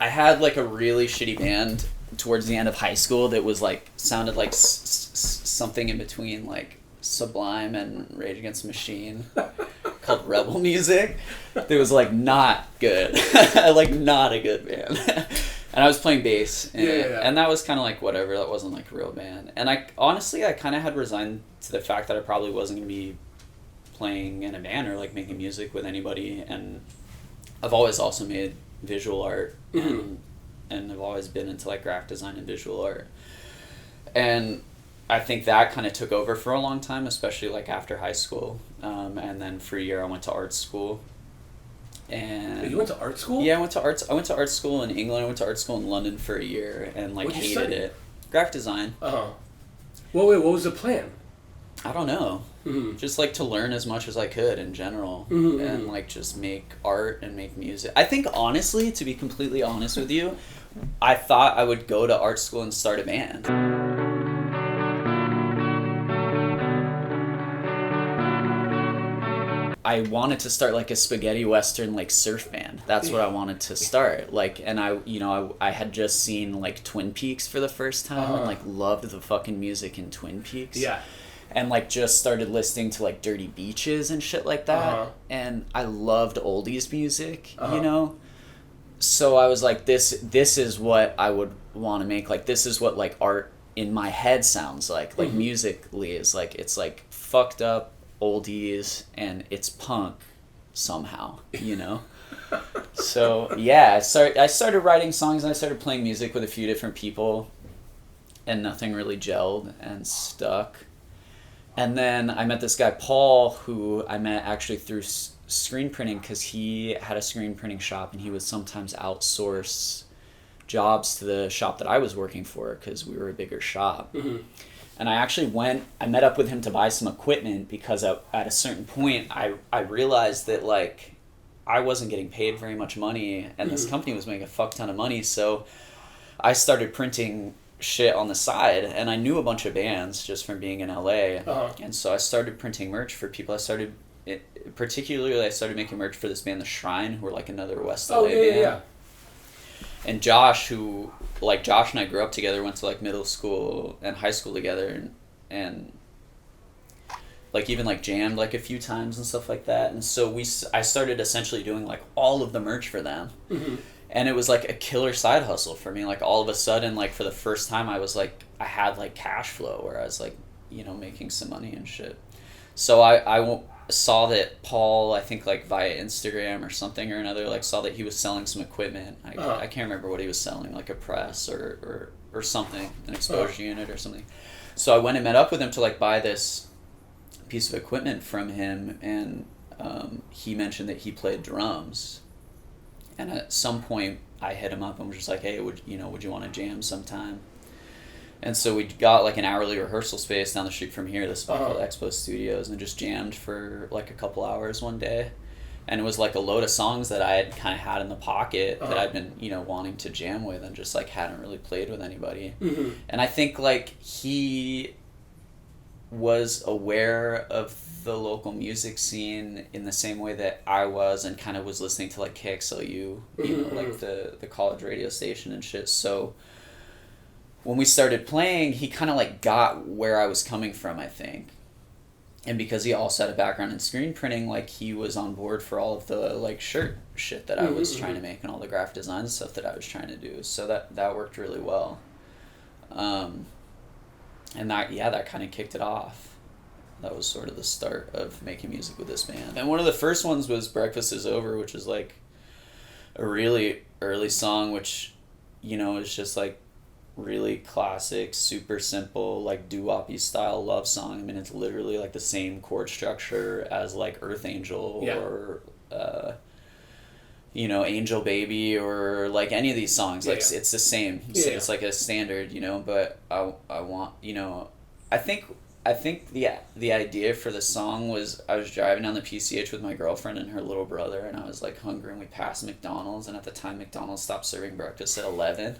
I had like a really shitty band towards the end of high school that was like sounded like something in between like Sublime and Rage Against the Machine called Rebel Music. That was like not good. Like not a good band. And I was playing bass and that was kind of like whatever. That wasn't like a real band. And I honestly kind of had resigned to the fact that I probably wasn't going to be playing in a band or like making music with anybody. And I've always also made visual art and I've always been into like graphic design and visual art. And I think that kind of took over for a long time, especially like after high school. And then for a year I went to art school. And you went to art school? Yeah, I went to art school in England. I went to art school in London for a year and like hated it. Graphic design. Uh-huh. Well, wait, what was the plan? I don't know. Mm-hmm. Just like to learn as much as I could in general and like just make art and make music. I think honestly, to be completely honest with you, I thought I would go to art school and start a band. I wanted to start like a spaghetti western like surf band. That's what I wanted to start. Like, and I had just seen like Twin Peaks for the first time and like loved the fucking music in Twin Peaks. Yeah. And like just started listening to like Dirty Beaches and shit like that. And I loved oldies music, you know? So I was like, this is what I would want to make. Like, this is what like art in my head sounds like musically is like, it's like fucked up oldies and it's punk somehow, you know? So yeah, I started writing songs and I started playing music with a few different people and nothing really gelled and stuck. And then I met this guy, Paul, who I met actually through screen printing because he had a screen printing shop and he would sometimes outsource jobs to the shop that I was working for because we were a bigger shop. And I actually I met up with him to buy some equipment because at a certain point I realized that like I wasn't getting paid very much money and this company was making a fuck ton of money. So I started printing shit on the side and I knew a bunch of bands just from being in LA. And so I started printing merch for people. I started making merch for this band, The Shrine, who were like another West LA band. Yeah. And Josh and I grew up together, went to like middle school and high school together and like even like jammed like a few times and stuff like that. And so I started essentially doing like all of the merch for them. And it was like a killer side hustle for me. Like all of a sudden, like for the first time I was like, I had like cash flow where I was like, you know, making some money and shit. So I saw that Paul, I think like via Instagram or something or another, like saw that he was selling some equipment. I can't remember what he was selling, like a press or something, an exposure unit or something. So I went and met up with him to like buy this piece of equipment from him, and he mentioned that he played drums. And at some point I hit him up and was just like, hey, would you want to jam sometime? And so we got like an hourly rehearsal space down the street from here, this spot called Expo Studios, and just jammed for like a couple hours one day. And it was like a load of songs that I had kind of had in the pocket that I'd been, you know, wanting to jam with and just like hadn't really played with anybody. And I think like he was aware of the local music scene in the same way that I was, and kind of was listening to like KXLU, you know, like the college radio station and shit. So when we started playing, he kind of like got where I was coming from, I think. And because he also had a background in screen printing, like he was on board for all of the like shirt shit that I was trying to make and all the graphic design stuff that I was trying to do. So that worked really well. And that kind of kicked it off. That was sort of the start of making music with this band. And one of the first ones was Breakfast Is Over, which is like a really early song, which, you know, is just like really classic, super simple, like doo-wop-y style love song. I mean, it's literally like the same chord structure as like Earth Angel or, you know, Angel Baby or like any of these songs. Like it's the same. It's like a standard, you know, but I want, you know, I think the idea for the song was I was driving down the PCH with my girlfriend and her little brother, and I was like hungry, and we passed McDonald's, and at the time McDonald's stopped serving breakfast at 11.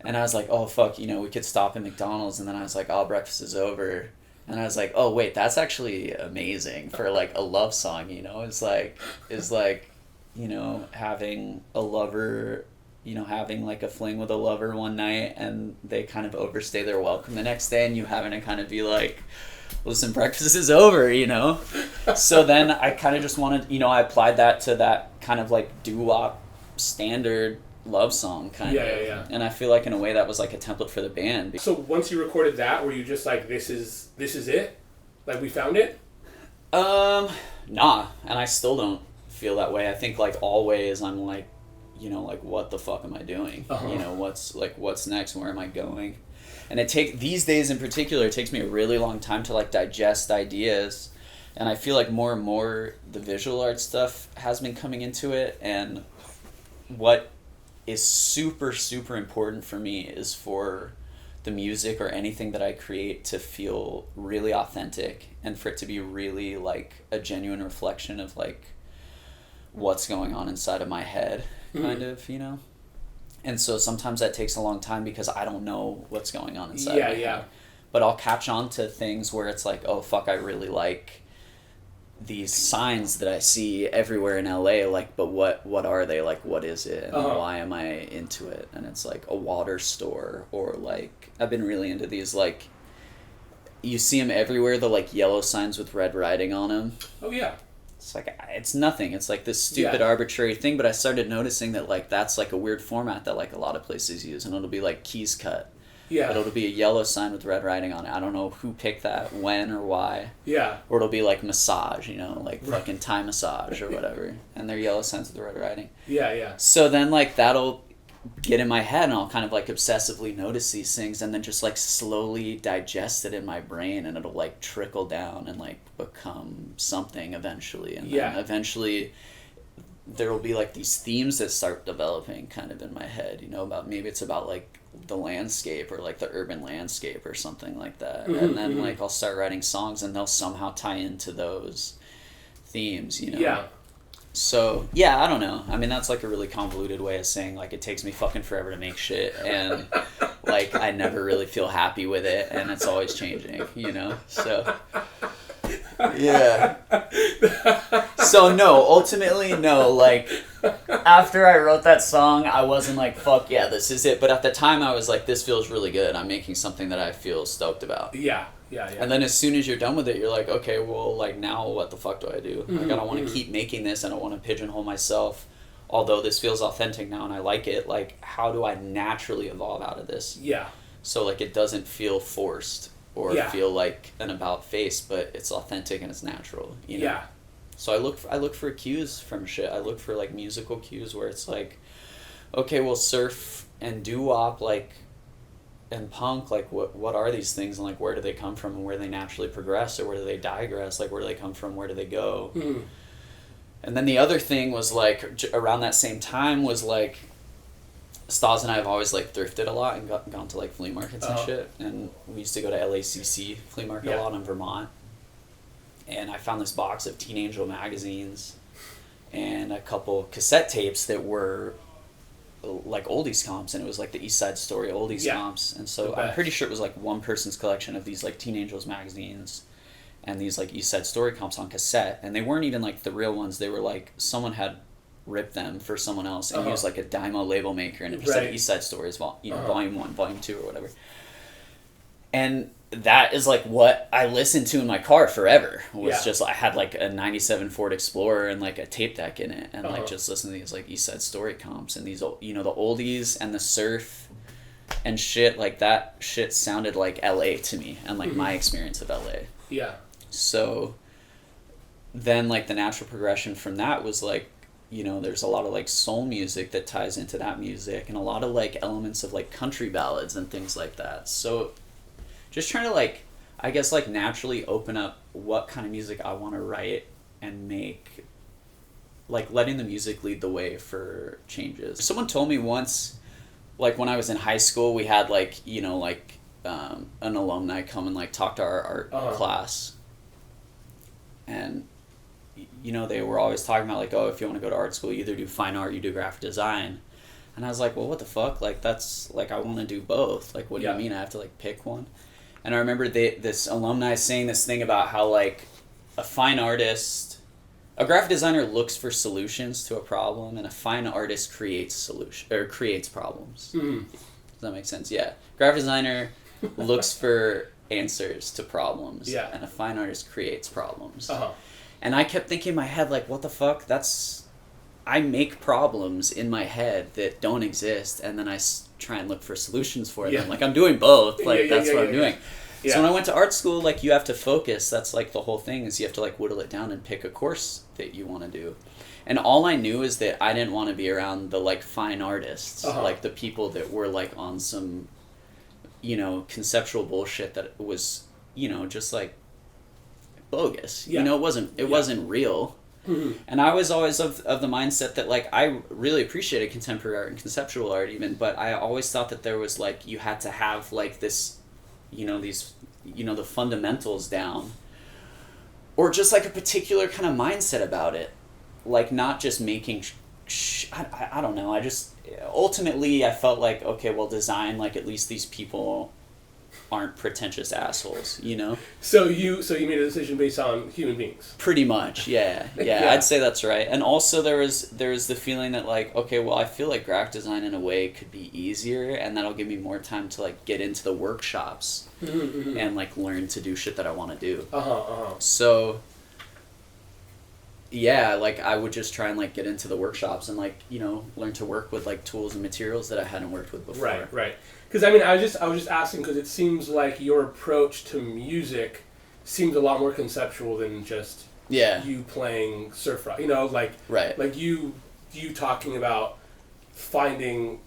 And I was like, oh fuck, you know, we could stop at McDonald's. And then I was like, oh, breakfast is over. And I was like, oh wait, that's actually amazing for like a love song, you know? It's like, you know, having a lover you know, having like a fling with a lover one night and they kind of overstay their welcome the next day, and you having to kind of be like, listen, breakfast is over, you know? So then I kind of just wanted, you know, I applied that to that kind of like doo-wop standard love song kind of. Yeah. And I feel like in a way that was like a template for the band. So once you recorded that, were you just like, this is it? Like, we found it? Nah. And I still don't feel that way. I think like always I'm like, you know, like, what the fuck am I doing? You know, what's next? Where am I going? And these days in particular, it takes me a really long time to like digest ideas. And I feel like more and more the visual art stuff has been coming into it. And what is super, super important for me is for the music or anything that I create to feel really authentic and for it to be really like a genuine reflection of like what's going on inside of my head, kind of, you know? And so sometimes that takes a long time because I don't know what's going on inside of my head. But I'll catch on to things where it's like, oh, fuck, I really like these signs that I see everywhere in LA, like, but what are they? Like, what is it? And why am I into it? And it's like a water store, or like, I've been really into these, like, you see them everywhere, the like yellow signs with red writing on them. Oh, yeah. It's like, it's nothing. It's like this stupid arbitrary thing, but I started noticing that like that's like a weird format that like a lot of places use, and it'll be like keys cut. Yeah. But it'll be a yellow sign with red writing on it. I don't know who picked that, when or why. Yeah. Or it'll be like massage, you know, like fucking Thai massage or whatever. And they're yellow signs with the red writing. Yeah. So then like that'll get in my head and I'll kind of like obsessively notice these things and then just like slowly digest it in my brain, and it'll like trickle down and like become something eventually. And then eventually there will be like these themes that start developing kind of in my head, you know, about maybe it's about like the landscape or like the urban landscape or something like that. And then like I'll start writing songs and they'll somehow tie into those themes, you know? Yeah. So, yeah, I don't know. I mean, that's like a really convoluted way of saying like it takes me fucking forever to make shit, and like I never really feel happy with it, and it's always changing, you know? So, yeah. So, no, ultimately, no. Like, after I wrote that song, I wasn't like, fuck yeah, this is it. But at the time, I was like, this feels really good. I'm making something that I feel stoked about. Yeah. And then as soon as you're done with it, you're like, okay, well, like, now what the fuck do I do? Like, I don't want to keep making this. I don't want to pigeonhole myself. Although this feels authentic now and I like it, like, how do I naturally evolve out of this? Yeah. So, like, it doesn't feel forced or feel like an about face, but it's authentic and it's natural, you know? Yeah. So I look for cues from shit. I look for, like, musical cues where it's like, okay, well, surf and doo-wop, like, and punk, like, what are these things, and like where do they come from, and where do they naturally progress, or where do they digress, like where do they come from, where do they go? And then the other thing was like around that same time was like Stas and I have always like thrifted a lot and gone to like flea markets and shit, and we used to go to LACC flea market a lot in Vermont, and I found this box of Teen Angel magazines and a couple cassette tapes that were like oldies comps, and it was like the East Side Story oldies comps, and so I'm pretty sure it was like one person's collection of these like Teen Angels magazines and these like East Side Story comps on cassette, and they weren't even like the real ones. They were like someone had ripped them for someone else and used like a Dymo label maker, and it just said East Side Stories volume 1, volume 2 or whatever. And that is like what I listened to in my car forever. Was just I had like a 97 Ford Explorer and like a tape deck in it, and like just listen to these like East Side Story comps and these, you know, the oldies and the surf and shit. Like that shit sounded like LA to me, and like my experience of LA. Yeah. So then like the natural progression from that was like, you know, there's a lot of like soul music that ties into that music, and a lot of like elements of like country ballads and things like that. So just trying to like, I guess like naturally open up what kind of music I want to write and make, like letting the music lead the way for changes. Someone told me once, like when I was in high school, we had like, you know, like an alumni come and like talk to our art class, and you know, they were always talking about like, oh, if you want to go to art school, you either do fine art, you do graphic design. And I was like, well, what the fuck? Like, that's like, I want to do both. Like, what do you mean I have to like pick one? And I remember this alumni saying this thing about how like a fine artist, A graphic designer looks for solutions to a problem, and a fine artist creates problems. Mm-hmm. Does that make sense? Yeah. Graphic designer looks for answers to problems, yeah. and a fine artist creates problems. Uh-huh. And I kept thinking in my head, like, what the fuck? I make problems in my head that don't exist, and then I try and look for solutions for them. Like, I'm doing both. Like, that's what I'm doing. Yeah. So when I went to art school, like, you have to focus. That's, like, the whole thing is you have to, like, whittle it down and pick a course that you want to do. And all I knew is that I didn't want to be around the, like, fine artists. Like, the people that were, like, on some, you know, conceptual bullshit that was, you know, just, like, bogus. Yeah. You know, it wasn't real. Mm-hmm. And I was always of the mindset that, like, I really appreciated contemporary art and conceptual art even, but I always thought that there was, like, you had to have, like, this, you know, these, you know, the fundamentals down, or just, like, a particular kind of mindset about it, like, not just making I don't know, ultimately I felt like, okay, well, design, like, at least these people aren't pretentious assholes, you know? So you made a decision based on human beings? Pretty much, yeah. I'd say that's right. And also there was the feeling that, like, okay, well, I feel like graphic design in a way could be easier, and that'll give me more time to, like, get into the workshops and, like, learn to do shit that I want to do. So, yeah, like, I would just try and, like, get into the workshops and, like, you know, learn to work with, like, tools and materials that I hadn't worked with before. Right. Because, I mean, I was just asking because it seems like your approach to music seems a lot more conceptual than just you playing surf rock. You know, like you talking about finding,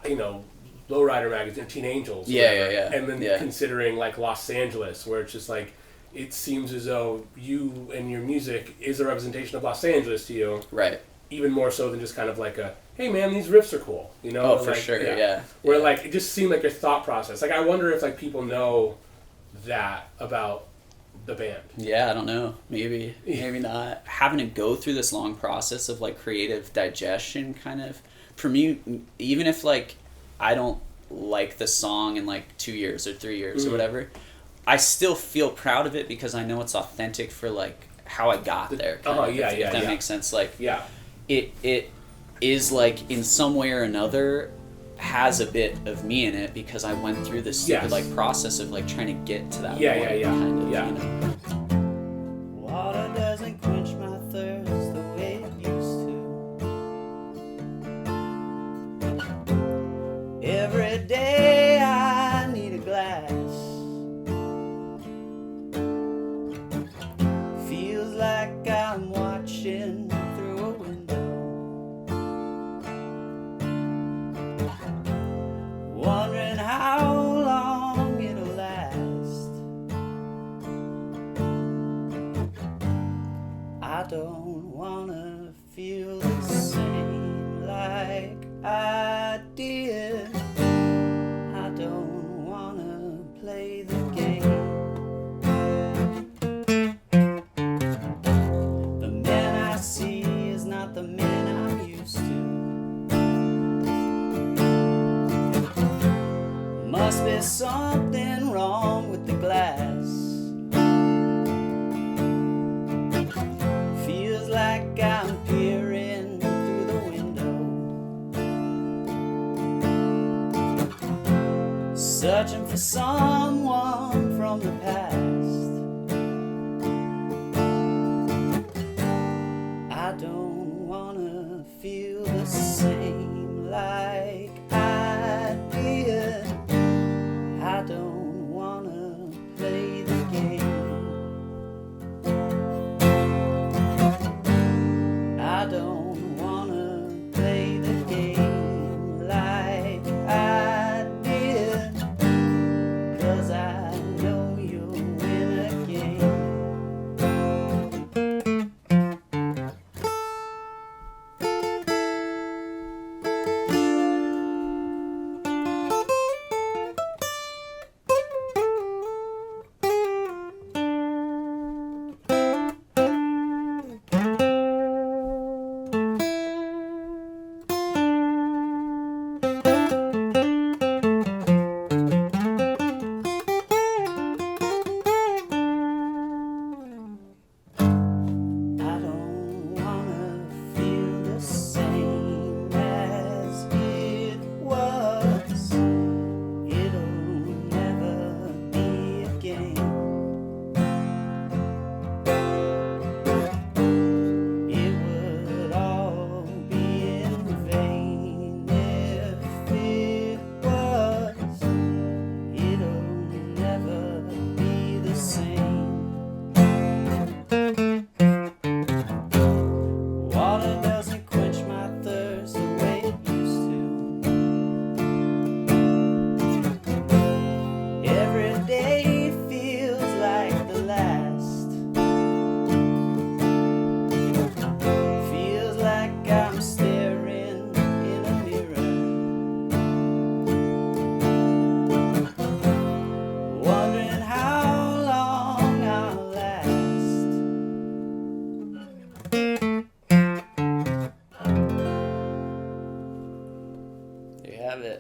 you know, Lowrider magazine, Teen Angels, and then considering, like, Los Angeles, where it's just like, it seems as though you and your music is a representation of Los Angeles to you. Right. Even more so than just kind of like a, hey man, these riffs are cool, you know? Oh, for sure, yeah. Where, like, it just seemed like your thought process. Like, I wonder if, like, people know that about the band. Yeah, I don't know. Maybe not. Having to go through this long process of, like, creative digestion, kind of, for me, even if, like, I don't like the song in, like, 2 years or 3 years or whatever, I still feel proud of it because I know it's authentic for, like, how I got there. If that makes sense. Like, it is, like, in some way or another has a bit of me in it because I went through this stupid like process of, like, trying to get to that point. Kind of, you know? Water doesn't quench my thirst the way it used to. Every day I need a glass. Feels like I'm watching through a window, wondering how long it'll last. I don't wanna feel the same like I did. I don't wanna play the game. The man I see is not the man I'm used to. Must be something wrong with the glass. Feels like I'm peering through the window, searching for someone from the past. I don't wanna feel the same like I did. I don't wanna play the game. I don't wanna play the game like I did, 'cause I know you'll win again. have it.